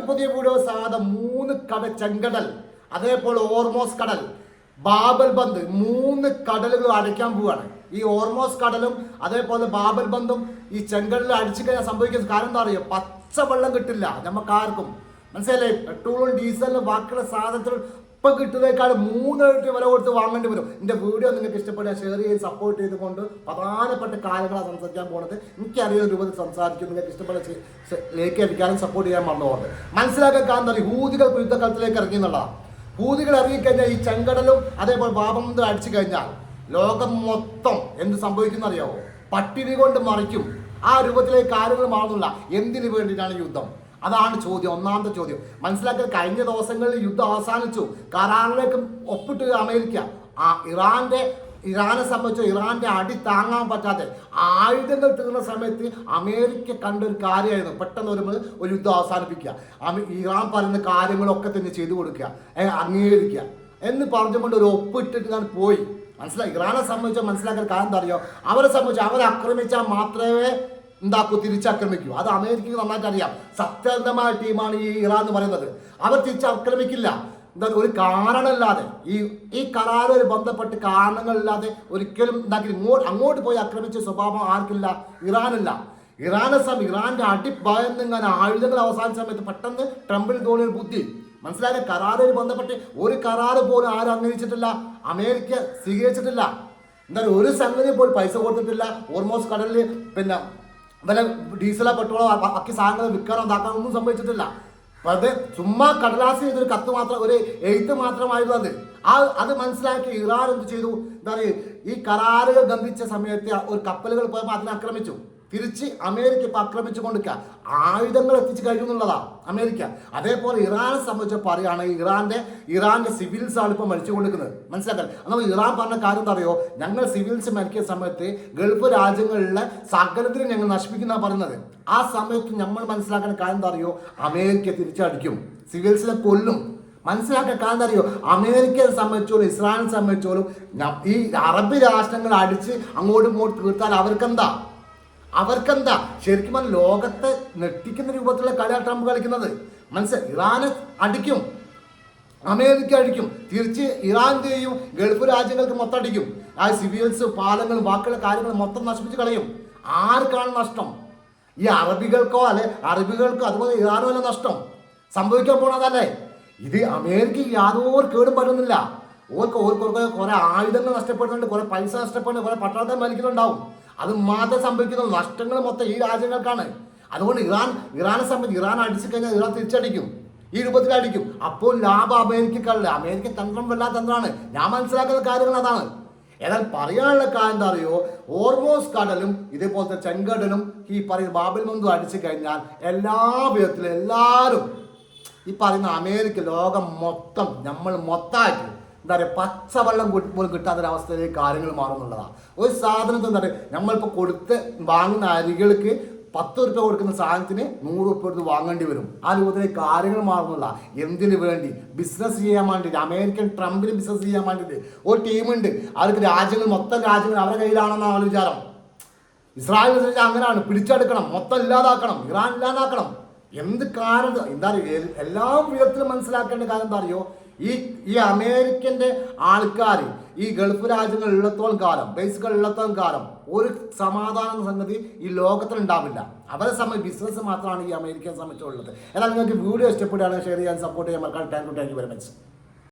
പുതിയ വീഡിയോ സാധാ 3 ചെങ്കടൽ, അതേപോലെ ഓർമോസ് കടൽ, ബാബൽ ബന്ദ് 3 കടലുകൾ അടയ്ക്കാൻ പോവുകയാണ്. ഈ ഓർമോസ് കടലും അതേപോലെ ബാബൽ ബന്ധും ഈ ചെങ്കടലിൽ അടിച്ചു കഴിഞ്ഞാൽ സംഭവിക്കുന്ന കാര്യം എന്താ അറിയോ? പച്ചവെള്ളം കിട്ടില്ല നമുക്കാർക്കും. മനസ്സിലല്ലേ? പെട്രോളും ഡീസലിനും ബാക്കിയുള്ള സാധനത്തിൽ ഇപ്പം കിട്ടുന്നതിനേക്കാൾ 3 ഇരട്ടി വില കൊടുത്ത് വാങ്ങേണ്ടി വരും. എൻ്റെ വീഡിയോ നിങ്ങൾക്ക് ഇഷ്ടപ്പെടുക, ഷെയർ ചെയ്ത് സപ്പോർട്ട് ചെയ്തുകൊണ്ട് പ്രധാനപ്പെട്ട കാര്യങ്ങളാണ് സംസാരിക്കാൻ പോകുന്നത്. എനിക്കറിയാവുന്ന രൂപത്തിൽ സംസാരിക്കും. നിങ്ങൾക്ക് ഇഷ്ടപ്പെട്ട ലേക്ക് അടിക്കാനും സപ്പോർട്ട് ചെയ്യാൻ വന്നതുകൊണ്ട് മനസ്സിലാക്കാൻ കാരണം അറിയും. ഹൂതികൾ യുദ്ധകാലത്തിലേക്ക് ഇറങ്ങി എന്നുള്ളതാണ്. ഹൂതികൾ ഇറങ്ങിക്കഴിഞ്ഞാൽ ഈ ചെങ്കടലും അതേപോലെ ബാബം അടിച്ചു കഴിഞ്ഞാൽ ലോകം മൊത്തം എന്ത് സംഭവിക്കുന്ന അറിയാവോ? പട്ടിണി കൊണ്ട് മറിക്കും. ആ രൂപത്തിലേക്ക് കാര്യങ്ങൾ മാറുന്നില്ല. എന്തിനു വേണ്ടിയിട്ടാണ് യുദ്ധം? അതാണ് ചോദ്യം, ഒന്നാമത്തെ ചോദ്യം. മനസ്സിലാക്കൽ കഴിഞ്ഞ ദിവസങ്ങളിൽ യുദ്ധം അവസാനിച്ചു. കരാറിലേക്ക് ഒപ്പിട്ട് അമേരിക്ക. ഇറാനെ സംബന്ധിച്ച് ഇറാന്റെ അടി താങ്ങാൻ പറ്റാതെ ആയുധങ്ങൾ തീർന്ന സമയത്ത് അമേരിക്ക കണ്ടൊരു കാര്യമായിരുന്നു പെട്ടെന്ന് ഒരു യുദ്ധം അവസാനിപ്പിക്കുക. ഇറാൻ പറയുന്ന കാര്യങ്ങളൊക്കെ തന്നെ ചെയ്തു കൊടുക്കുക, അംഗീകരിക്കുക എന്ന് പറഞ്ഞുകൊണ്ട് ഒരു ഒപ്പിട്ടിട്ട് ഞാൻ പോയി. മനസ്സിലായി? ഇറാനെ സംബന്ധിച്ച് മനസ്സിലാക്കാൻ കാര്യം എന്താ അറിയോ? അവരെ സംബന്ധിച്ച് അവരെ ആക്രമിച്ചാൽ മാത്രമേ തിരിച്ചാക്രമിക്കൂ. അത് അമേരിക്കക്ക് നന്നായിട്ട് അറിയാം. സത്യസന്ധമായ ടീമാണ് ഈ ഇറാൻ എന്ന് പറയുന്നത്. അവർ തിരിച്ചാക്രമിക്കില്ല. ഒരു കാരണമില്ലാതെ ഈ കരാറുമായി ബന്ധപ്പെട്ട് കാരണങ്ങളില്ലാതെ ഒരിക്കലും അങ്ങോട്ട് പോയി ആക്രമിച്ച സ്വഭാവം ആർക്കില്ല? ഇറാനില്ല. ഇറാന്റെ അടിഭയന്നിങ്ങനെ ആയുധങ്ങൾ അവസാന സമയത്ത് പെട്ടെന്ന് ട്രംപിന് തോന്നിയൊരു ബുദ്ധി. മനസ്സിലായ? കരാറുമായി ബന്ധപ്പെട്ട് ഒരു കരാറ് പോലും ആരും അംഗീകരിച്ചിട്ടില്ല, അമേരിക്ക സ്വീകരിച്ചിട്ടില്ല. എന്തായാലും ഒരു സംഗതി പോലും പൈസ കൊടുത്തിട്ടില്ല. ഓൾമോസ്റ്റ് കടലിൽ പിന്നെ വല്ല ഡീസലോ പെട്രോളോ ബാക്കി സാധനങ്ങൾ വിൽക്കാനോ ഉണ്ടാക്കാനോ ഒന്നും സംഭവിച്ചിട്ടില്ല. അത് ചുമ്മാ കടലാസ് ചെയ്തൊരു കത്ത് മാത്രം, ഒരു എഴുത്ത് മാത്രമായിരുന്നു അത് മനസ്സിലാക്കി ഇറാൻ എന്ത് ചെയ്തു? എന്താ പറയുക, ഈ കരാറുകൾ ഗംഭിച്ച സമയത്ത് ഒരു കപ്പലുകൾ പോയപ്പോൾ അതിനെ ആക്രമിച്ചു. തിരിച്ച് അമേരിക്ക ഇപ്പം ആക്രമിച്ചു കൊണ്ടിരിക്കുക. ആയുധങ്ങൾ എത്തിച്ചു കഴിഞ്ഞു എന്നുള്ളതാണ് അമേരിക്ക. അതേപോലെ ഇറാനെ സംബന്ധിച്ച് പറയുകയാണെങ്കിൽ ഇറാന്റെ സിവിൽസ് ആണ് ഇപ്പം മരിച്ചു കൊണ്ടിരിക്കുന്നത്. മനസ്സിലാക്കാൻ നമ്മൾ ഇറാൻ പറഞ്ഞ കാര്യം എന്താ അറിയോ? ഞങ്ങൾ സിവിൽസ് മരിക്കുന്ന സമയത്ത് ഗൾഫ് രാജ്യങ്ങളിലെ സകലത്തിനും ഞങ്ങൾ നശിപ്പിക്കുന്ന പറയുന്നത്. ആ സമയത്ത് നമ്മൾ മനസ്സിലാക്കുന്ന കാര്യം എന്താ അറിയോ? അമേരിക്ക തിരിച്ചടിക്കും, സിവിൽസിനെ കൊല്ലും. മനസ്സിലാക്കാൻ കാരണം അറിയോ? അമേരിക്കയെ സംബന്ധിച്ചോളും ഇസ്രായേലിനെ സംബന്ധിച്ചോളും ഈ അറബ് രാഷ്ട്രങ്ങൾ അടിച്ച് അങ്ങോട്ടും ഇങ്ങോട്ടും തീർത്താൽ അവർക്കെന്താ ശരിക്കും ലോകത്തെ നെട്ടിക്കുന്ന രൂപത്തിലുള്ള കളിയാണ് ട്രംപ് കളിക്കുന്നത്. മനസ്സിലായി? ഇറാനെ അടിക്കും, അമേരിക്ക അടിക്കും, തിരിച്ച് ഇറാൻ ചെയ്യും, ഗൾഫ് രാജ്യങ്ങൾക്ക് മൊത്തം അടിക്കും. ആ സിവിൽസ്, പാലങ്ങളും ബാക്കിയുള്ള കാര്യങ്ങൾ മൊത്തം നശിപ്പിച്ച് കളയും. ആർക്കാണ് നഷ്ടം? ഈ അറബികൾക്കോ അതുപോലെ ഇറാനോ അല്ല നഷ്ടം. സംഭവിക്കാൻ പോണതല്ലേ ഇത്? അമേരിക്കയ്ക്ക് യാതൊരു കേടും പറ്റുന്നില്ല. ഓർക്ക് കുറെ ആയുധങ്ങൾ നഷ്ടപ്പെടുന്നുണ്ട്, കുറെ പൈസ നഷ്ടപ്പെടുന്നുണ്ട്, കുറെ പട്ടാളത്തെ മരിക്കുന്നുണ്ടാവും. അത് മാത്രം സംഭവിക്കുന്ന നഷ്ടങ്ങൾ മൊത്തം ഈ രാജ്യങ്ങൾക്കാണ്. അതുകൊണ്ട് ഇറാനെ സംബന്ധിച്ച് ഇറാൻ അടിച്ചു കഴിഞ്ഞാൽ ഇറാൻ തിരിച്ചടിക്കും, ഈ രൂപത്തിലടിക്കും. അപ്പോൾ ലാഭം അമേരിക്കക്കല്ല. അമേരിക്ക തന്ത്രം വല്ലാത്ത തന്ത്രമാണ്. ഞാൻ മനസ്സിലാക്കുന്ന കാര്യങ്ങൾ അതാണ്. എന്നാൽ പറയാനുള്ള കാര്യം എന്താ അറിയോ? ഓർമോസ് കടലും ഇതേപോലത്തെ ചെങ്കടലും ഈ പറയുന്ന ബാബൽ ബന്ധു അടിച്ചു കഴിഞ്ഞാൽ എല്ലാ വിധത്തിലും എല്ലാവരും ഈ പറയുന്ന അമേരിക്ക ലോകം മൊത്തം നമ്മൾ മൊത്തമായിട്ട് എന്താ പറയുക, പച്ചവെള്ളം പോലും കിട്ടാത്തൊരവസ്ഥയിലേക്ക് കാര്യങ്ങൾ മാറുന്നുള്ളതാണ്. ഒരു സാധനത്തിൽ എന്താ പറയുക, നമ്മളിപ്പോൾ വാങ്ങുന്ന അരികൾക്ക് 10 രൂപ കൊടുക്കുന്ന സാധനത്തിന് 100 രൂപ കൊടുത്ത് വാങ്ങേണ്ടി വരും. ആ രൂപത്തിലേക്ക് കാര്യങ്ങൾ മാറുന്നില്ല. എന്തിനു വേണ്ടി? ബിസിനസ് ചെയ്യാൻ വേണ്ടിയിട്ട്. അമേരിക്കൻ ട്രംപിന് ബിസിനസ് ചെയ്യാൻ വേണ്ടിയിട്ട് ഒരു ടീമുണ്ട്. അവർക്ക് മൊത്തം രാജ്യങ്ങൾ അവരുടെ കയ്യിലാണെന്നാണ് അവരുടെ വിചാരം. ഇസ്രായേൽ അങ്ങനെയാണ്, പിടിച്ചെടുക്കണം, മൊത്തം ഇല്ലാതാക്കണം, ഇറാൻ ഇല്ലാതാക്കണം. എന്ത് കാരണം? എന്താ പറയുക, എല്ലാ വിധത്തിലും മനസ്സിലാക്കേണ്ട കാര്യം എന്താ അറിയോ? ഈ അമേരിക്കൻ്റെ ആൾക്കാർ ഈ ഗൾഫ് രാജ്യങ്ങൾ ഉള്ളത്തോളം കാലം ഒരു സമാധാന സംഗതി ഈ ലോകത്തിൽ ഉണ്ടാവില്ല. അവരെ സംബന്ധിച്ച് ബിസിനസ് മാത്രമാണ് ഈ അമേരിക്കയെ സംബന്ധിച്ചുള്ളത്. എന്നാൽ നിങ്ങൾക്ക് വീഡിയോ ഇഷ്ടപ്പെടുകയാണെങ്കിൽ ഷെയർ ചെയ്യാൻ, സപ്പോർട്ട് ചെയ്യാൻ മറക്കാൻ. Thank you very much.